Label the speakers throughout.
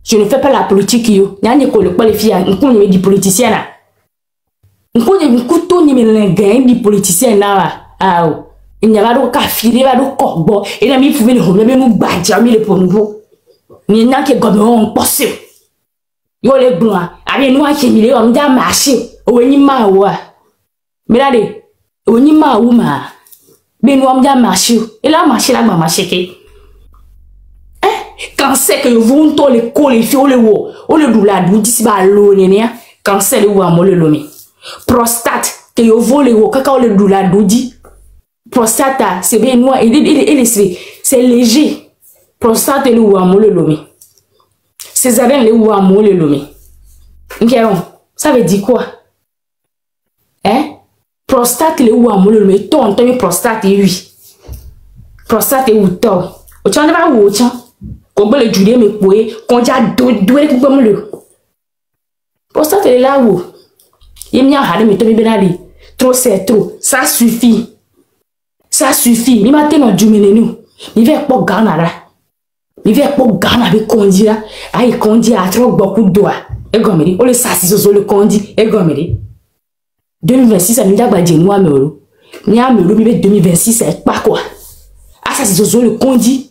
Speaker 1: Je ne fais pas la politique, yo. N'y a pas les filles, on est des politiciens là. On est des couteaux, ni les gains des politiciens là. Ah, il n'y a pas de café, il n'y a pas de corbeau. Et là, il faut venir nous battre, mais pour nous. Il n'y a que gouvernement possible. Yo les blancs, avec nous qui milé, on a marché. On y ma wa. Mais là, on y ma ou ma. Mais nous on a marché. Et là, marché là, marché. Quand c'est que vous on les coller, les filles, on le doula, vous dites pas l'eau, quand c'est le ou à le lomé. Prostate, que vous voulez, quand le doula, vous dit. Prostate, c'est bien noir, c'est léger. Prostate, le ou à le lomé. Césarien, le ou à le lomé. Ça veut dire quoi? Hein? Prostate, le ou à le lomé. Ton, prostate, oui. Prostate, ou ton. Au tient de ma ou au tient. Qu'on peut le jurer, mais pour qu'on a doué comme le. Pour ça, t'es là où il n'y a rien, mais tu es trop, c'est trop. Ça suffit. Ça suffit. Il m'a dit non, nous. Il va pas gagner. Il va pas gagner avec Condi là. Aïe, Condi a trop beaucoup de doigts. Et comme il dit, on le sait, c'est le Condi. Et comme il dit, 2026, ça nous a pas dit nous à Melo. Nous à Melo, 2026, c'est pas quoi. Ah, ça, c'est le Condi.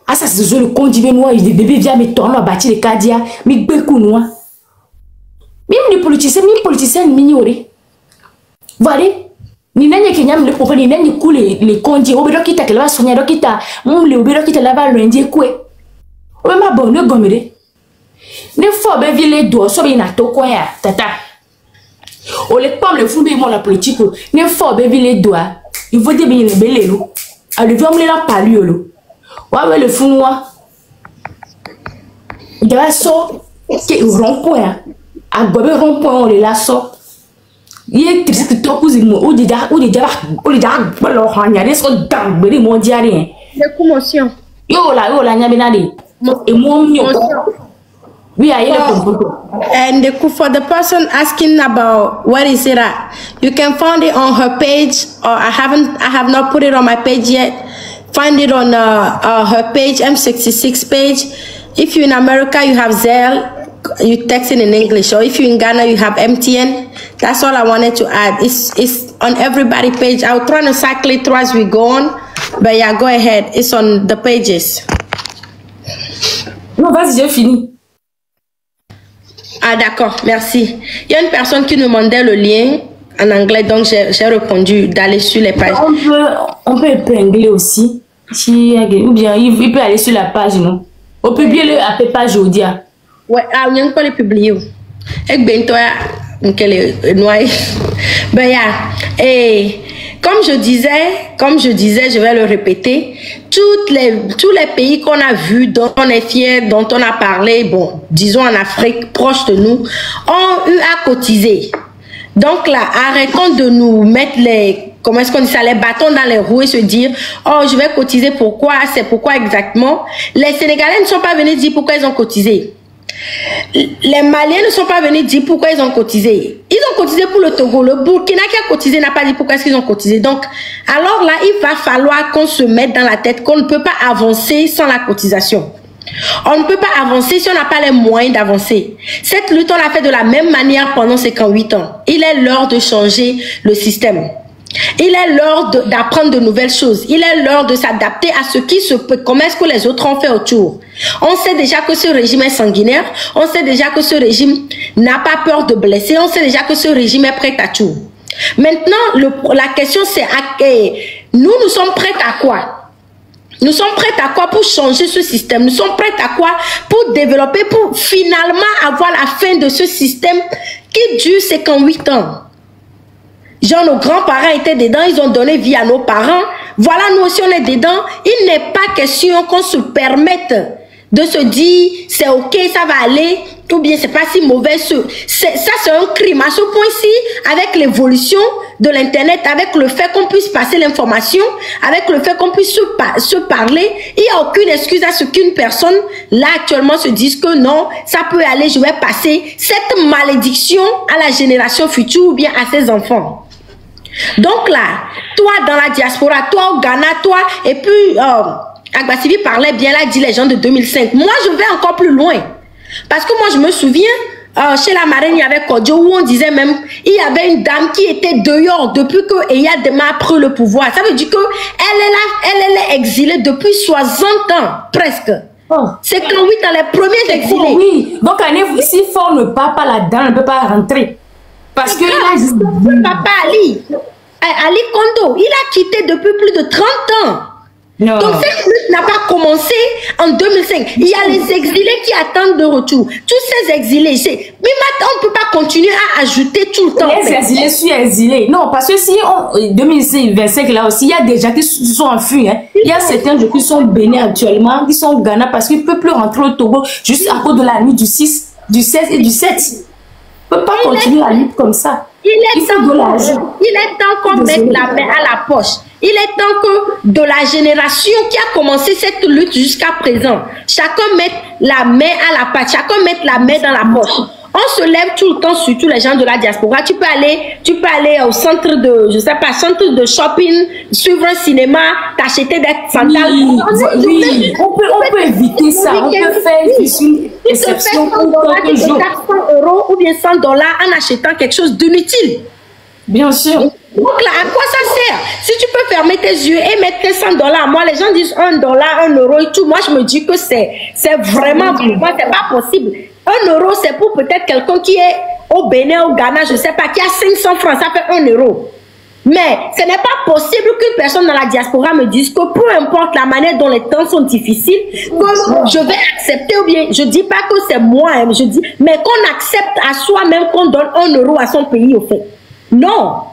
Speaker 1: Ah, ça, c'est le conduit noir, les bébés viennent me tourner à bâtir les cardias, mais beaucoup noir. Même les politiciens m'ignorent. Voilà. Ni n'a qui n'a le propos, ni n'a ni coule les conduits, au bureau qui t'a qu'elle va soigner, qui t'a, le bureau qui t'a lavé le indien quoi. Oui, ma bonne, le gommé. Ne faut pas vivre les doigts, soit bien à toi, quoi, tata. On les pommes, le fou, mais mon la politique, ne faut pas vivre les doigts. Il faut dire bien les belles loups. Alors, le vieux, la palue, ouais, le fou noir. Il y a un sort qui est rond-point. À Gobé rond-point, on est là, sort. Il y a des trucs qui sont ou déjà, alors, il y a des choses dans le monde, il y a rien.
Speaker 2: De commotion.
Speaker 1: Yo, là, il y a bien des. Et moi, we are here.
Speaker 2: And for the person asking about what is it at, you can find it on her page, or I have not put it on my page yet. Find it on her page, M66 page. If you're in America, you have Zelle, you text it in English. Or if you're in Ghana, you have MTN. That's all I wanted to add. It's on everybody's page. I'll try to cycle it through as we go on. But yeah, go ahead. It's on the pages.
Speaker 1: Non, vas-y, j'ai fini.
Speaker 2: Ah, d'accord, merci. Il y a une personne qui nous demandait le lien en anglais, donc j'ai répondu d'aller sur les pages.
Speaker 1: On peut épingler aussi. Ou bien il peut aller sur la page, non? On peut publier le AP page aujourd'hui.
Speaker 2: Ouais, on ne peut pas le publier. Et bien, toi, est noyé. Ben, et comme je disais, je vais le répéter. Tous les pays qu'on a vus, dont on est fiers, dont on a parlé, bon, disons en Afrique, proche de nous, ont eu à cotiser. Donc là, arrêtons de nous mettre les bâtons dans les roues et se dire, oh, je vais cotiser, pourquoi, c'est pourquoi exactement. Les Sénégalais ne sont pas venus dire pourquoi ils ont cotisé. Les Maliens ne sont pas venus dire pourquoi ils ont cotisé. Ils ont cotisé pour le Togo. Le Burkina qui a cotisé n'a pas dit pourquoi ils ont cotisé. Donc, alors là, il va falloir qu'on se mette dans la tête qu'on ne peut pas avancer sans la cotisation. On ne peut pas avancer si on n'a pas les moyens d'avancer. Cette lutte, on l'a fait de la même manière pendant 58 ans. Il est l'heure de changer le système. Il est l'heure d'apprendre de nouvelles choses. Il est l'heure de s'adapter à ce qui se peut, comment est-ce que les autres ont fait autour. On sait déjà que ce régime est sanguinaire. On sait déjà que ce régime n'a pas peur de blesser. On sait déjà que ce régime est prêt à tout. Maintenant, la question c'est nous sommes prêts à quoi? Nous sommes prêts à quoi pour changer ce système? Nous sommes prêts à quoi pour développer, pour finalement avoir la fin de ce système qui dure 58 ans? Genre, nos grands-parents étaient dedans, ils ont donné vie à nos parents. Voilà, nous aussi, on est dedans. Il n'est pas question qu'on se permette de se dire, c'est ok, ça va aller, ou bien c'est pas si mauvais. Ça, c'est un crime. À ce point-ci, avec l'évolution de l'Internet, avec le fait qu'on puisse passer l'information, avec le fait qu'on puisse se parler, il n'y a aucune excuse à ce qu'une personne, là, actuellement, se dise que non, ça peut aller, je vais passer cette malédiction à la génération future ou bien à ses enfants. Donc là, toi dans la diaspora, toi au Ghana, toi, et puis Agbasibi parlait bien là, dit les gens de 2005. Moi, je vais encore plus loin. Parce que moi, je me souviens, chez la marraine, il y avait Kodjo, où on disait même, il y avait une dame qui était dehors depuis que Eya Dema a pris le pouvoir. Ça veut dire que elle est exilée depuis 60 ans, presque.
Speaker 1: Oh.
Speaker 2: C'est quand oui, dans les premiers exilés.
Speaker 1: Oui, donc si fort ne part pas là-dedans, elle ne peut pas rentrer. Parce que là,
Speaker 2: papa Ali Kondo, il a quitté depuis plus de 30 ans.
Speaker 1: Non.
Speaker 2: Donc cette lutte n'a pas commencé en 2005. Il y a les exilés qui attendent de retour. Tous ces exilés, mais maintenant on ne peut pas continuer à ajouter tout le temps.
Speaker 1: Les exilés sont exilés. Non, parce que si en 2025 là aussi, il y a des gens qui sont enfuis. Hein. Il y a certains qui sont bénis actuellement, qui sont au Ghana parce qu'ils ne peuvent plus rentrer au Togo juste à cause de la nuit du 6, du 16 et du 7. On ne peut pas continuer la lutte comme ça. Il est
Speaker 2: temps qu'on mette la main à la poche. Il est temps que de la génération qui a commencé cette lutte jusqu'à présent, chacun mette la main à la pâte, chacun mette la main dans la poche. On se lève tout le temps, surtout les gens de la diaspora. Tu peux aller au centre de, je sais pas, centre de shopping, suivre un cinéma, t'acheter des sandales.
Speaker 1: Oui, on peut éviter ça. On peut faire une exception pour quelques jours.
Speaker 2: 400 € ou bien 100 $ en achetant quelque chose d'inutile.
Speaker 1: Bien sûr.
Speaker 2: Donc là, à quoi ça sert? Si tu peux fermer tes yeux et mettre tes 100 $, moi les gens disent 1 $, 1 € et tout. Moi je me dis que c'est vraiment, c'est pas possible. 1 €, c'est pour peut-être quelqu'un qui est au Bénin, au Ghana, je sais pas, qui a 500 francs, ça fait 1 €. Mais ce n'est pas possible qu'une personne dans la diaspora me dise que peu importe la manière dont les temps sont difficiles, que je vais accepter, ou bien je dis pas que c'est moi, hein, je dis, mais qu'on accepte à soi-même qu'on donne 1 € à son pays au fait. Non.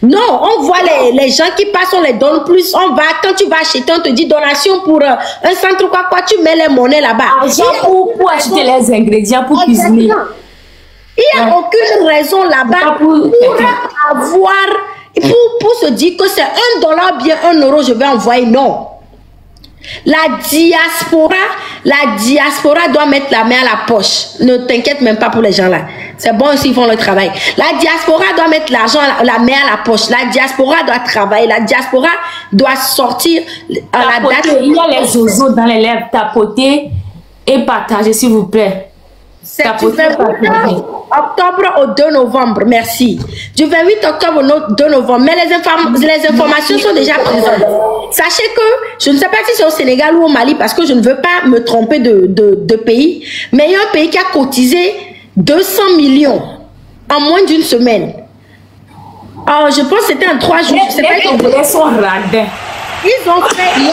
Speaker 2: Non, on voit les gens qui passent, on les donne plus. On va, quand tu vas acheter, on te dit donation pour un centre quoi, tu mets les monnaies là-bas.
Speaker 1: Pour acheter les ingrédients pour cuisiner.
Speaker 2: Il n'y a aucune raison là-bas pour se dire que c'est 1 $, bien 1 €, je vais envoyer. Non. La diaspora doit mettre la main à la poche. Ne t'inquiète même pas pour les gens là. C'est bon s'ils font le travail. La diaspora doit mettre l'argent, la main à la poche. La diaspora doit travailler. La diaspora doit sortir à la date.
Speaker 1: Il y a les zozos dans les lèvres. Tapoter et partager, s'il vous plaît.
Speaker 2: C'est du 28 octobre au 2 novembre. Merci. Du 28 octobre au 2 novembre. Mais les informations sont déjà présentes. Sachez que, je ne sais pas si c'est au Sénégal ou au Mali, parce que je ne veux pas me tromper de pays, mais il y a un pays qui a cotisé 200 millions en moins d'une semaine. Alors, je pense que c'était en 3 jours.
Speaker 1: Les Congolais sont radins.
Speaker 2: Ils ont fait... Ils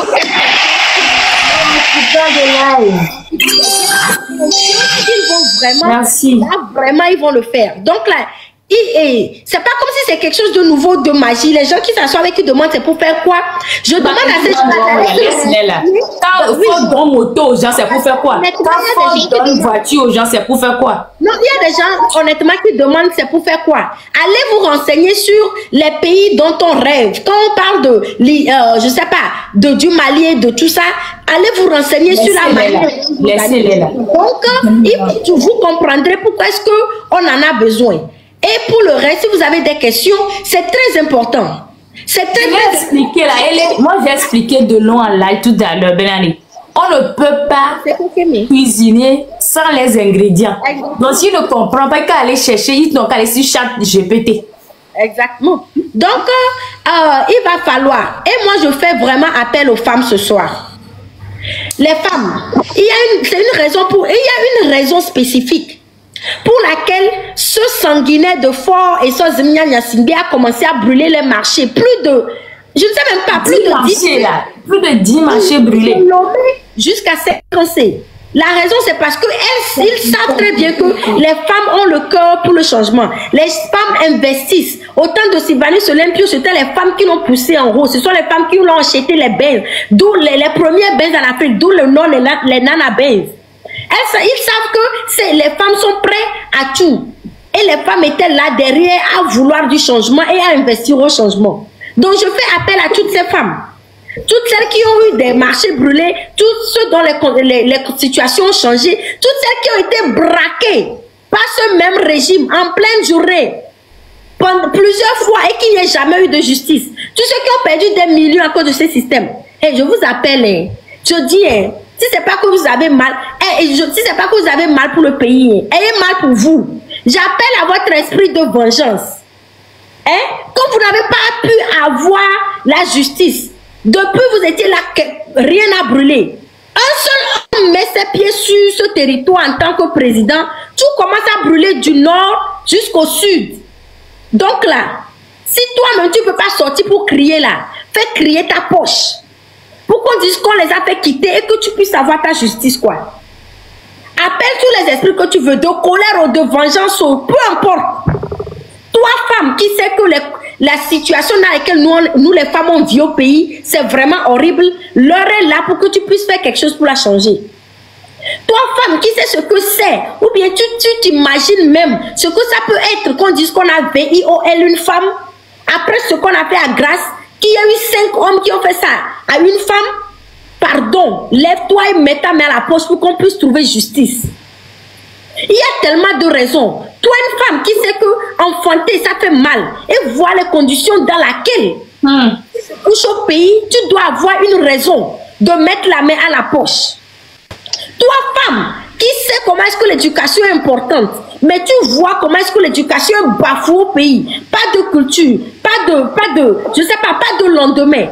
Speaker 2: vont vraiment...
Speaker 1: Merci.
Speaker 2: Là, vraiment, ils vont le faire. Donc là... c'est pas comme si c'est quelque chose de nouveau, de magie. Les gens qui s'assoient avec qui demandent c'est pour faire quoi? Je demande à ces gens-là.
Speaker 1: Quand il faut donner moto aux gens, c'est pour faire quoi? Quand il faut donner une voiture aux gens, c'est pour faire quoi?
Speaker 2: Non, il y a des gens, honnêtement, qui demandent c'est pour faire quoi? Allez vous renseigner sur les pays dont on rêve. Quand on parle de, je sais pas, du Mali et de tout ça, allez vous renseigner sur la manière.
Speaker 1: Laissez-les là.
Speaker 2: Donc, vous comprendrez pourquoi est-ce qu'on en a besoin. Et pour le reste, si vous avez des questions, c'est très important. C'est très
Speaker 1: expliqué là. Moi, j'ai expliqué de long en large tout à l'heure, Benani. On ne peut pas cuisiner sans les ingrédients. Exactement. Donc, s'il ne comprend pas qu'à aller chercher, ils n'ont qu'à aller sur chat GPT.
Speaker 2: Exactement. Donc, il va falloir. Et moi, je fais vraiment appel aux femmes ce soir. Les femmes, il y a une raison spécifique pour laquelle ce sanguinaire de Fort et ce Zimnia Simbi a commencé à brûler les marchés. Plus de, je ne sais même pas, plus de 10 marchés brûlés. Jusqu'à 7 cancers. La raison, c'est parce qu'ils savent très bien que les femmes ont le cœur pour le changement. Les femmes investissent. Autant de Sylvanie Solenpio, c'était les femmes qui l'ont poussé en haut. Ce sont les femmes qui l'ont acheté les bains. D'où les premières bains en Afrique, d'où le nom les nana bains. Ils savent que les femmes sont prêtes à tout. Et les femmes étaient là derrière à vouloir du changement et à investir au changement. Donc je fais appel à toutes ces femmes. Toutes celles qui ont eu des marchés brûlés, tous ceux dont les situations ont changé, toutes celles qui ont été braquées par ce même régime en pleine journée, pendant plusieurs fois et qu'il n'y ait jamais eu de justice. Tous ceux qui ont perdu des millions à cause de ce système. Et je vous appelle, je dis, Si c'est pas que vous avez mal, si c'est pas que vous avez mal pour le pays, ayez mal pour vous. J'appelle à votre esprit de vengeance. Quand vous n'avez pas pu avoir la justice, depuis vous étiez là, rien n'a brûlé. Un seul homme met ses pieds sur ce territoire en tant que président, tout commence à brûler du nord jusqu'au sud. Donc là, si toi-même tu ne peux pas sortir pour crier là, fais crier ta poche. Pour qu'on dise qu'on les a fait quitter et que tu puisses avoir ta justice, quoi. Appelle tous les esprits que tu veux, de colère ou de vengeance, ou peu importe. Toi, femme, qui sait que la situation dans laquelle nous les femmes, on vit au pays, c'est vraiment horrible, l'heure est là pour que tu puisses faire quelque chose pour la changer. Toi, femme, qui sait ce que c'est, ou bien tu t'imagines même ce que ça peut être qu'on dise qu'on a VIOL une femme, après ce qu'on a fait à Grasse, qu'il y a eu 5 hommes qui ont fait ça à une femme, pardon, lève-toi et mets ta main à la poche pour qu'on puisse trouver justice. Il y a tellement de raisons. Toi, une femme qui sait que enfanter, ça fait mal, et voir les conditions dans lesquelles tu te couches au pays, tu dois avoir une raison de mettre la main à la poche. Toi, femme, qui sait comment est-ce que l'éducation est importante, mais tu vois comment est-ce que l'éducation est bafouée au pays. Pas de culture, je sais pas de lendemain.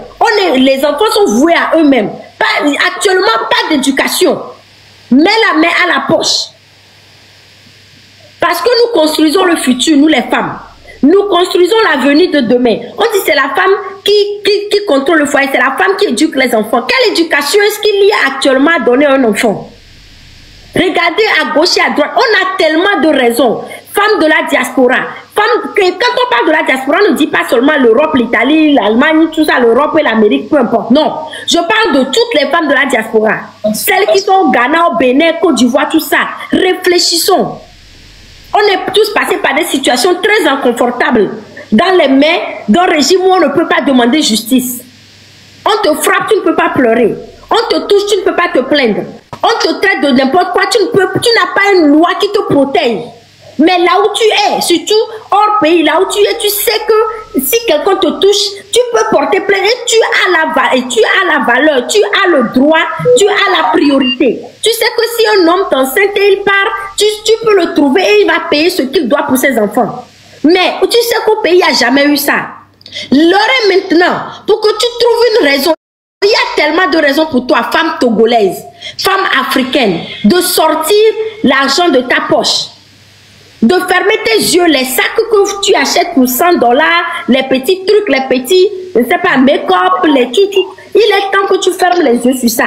Speaker 2: Les enfants sont voués à eux-mêmes. Actuellement, pas d'éducation. Mets la main à la poche. Parce que nous construisons le futur, nous les femmes. Nous construisons l'avenir de demain. On dit c'est la femme qui contrôle le foyer, c'est la femme qui éduque les enfants. Quelle éducation est-ce qu'il y a actuellement à donner à un enfant? Regardez à gauche et à droite, on a tellement de raisons. Femmes de la diaspora. Quand on parle de la diaspora, on ne dit pas seulement l'Europe, l'Italie, l'Allemagne, tout ça, l'Europe et l'Amérique, peu importe. Non, je parle de toutes les femmes de la diaspora. Celles qui sont au Ghana, au Bénin, Côte d'Ivoire, tout ça. Réfléchissons. On est tous passés par des situations très inconfortables. Dans les mains d'un régime où on ne peut pas demander justice. On te frappe, tu ne peux pas pleurer. On te touche, tu ne peux pas te plaindre. On te traite de n'importe quoi, tu n'as pas une loi qui te protège. Mais là où tu es, surtout hors pays, là où tu es, tu sais que si quelqu'un te touche, tu peux porter plainte et tu as la valeur, tu as le droit, tu as la priorité. Tu sais que si un homme t'enceinte et il part, tu peux le trouver et il va payer ce qu'il doit pour ses enfants. Mais tu sais qu'au pays, il n'y a jamais eu ça. L'heure est maintenant pour que tu trouves une raison. Il y a tellement de raisons pour toi, femme togolaise, femme africaine, de sortir l'argent de ta poche. De fermer tes yeux, les sacs que tu achètes pour $100, les petits trucs, les petits, je ne sais pas, make-up, les trucs. Il est temps que tu fermes les yeux sur ça.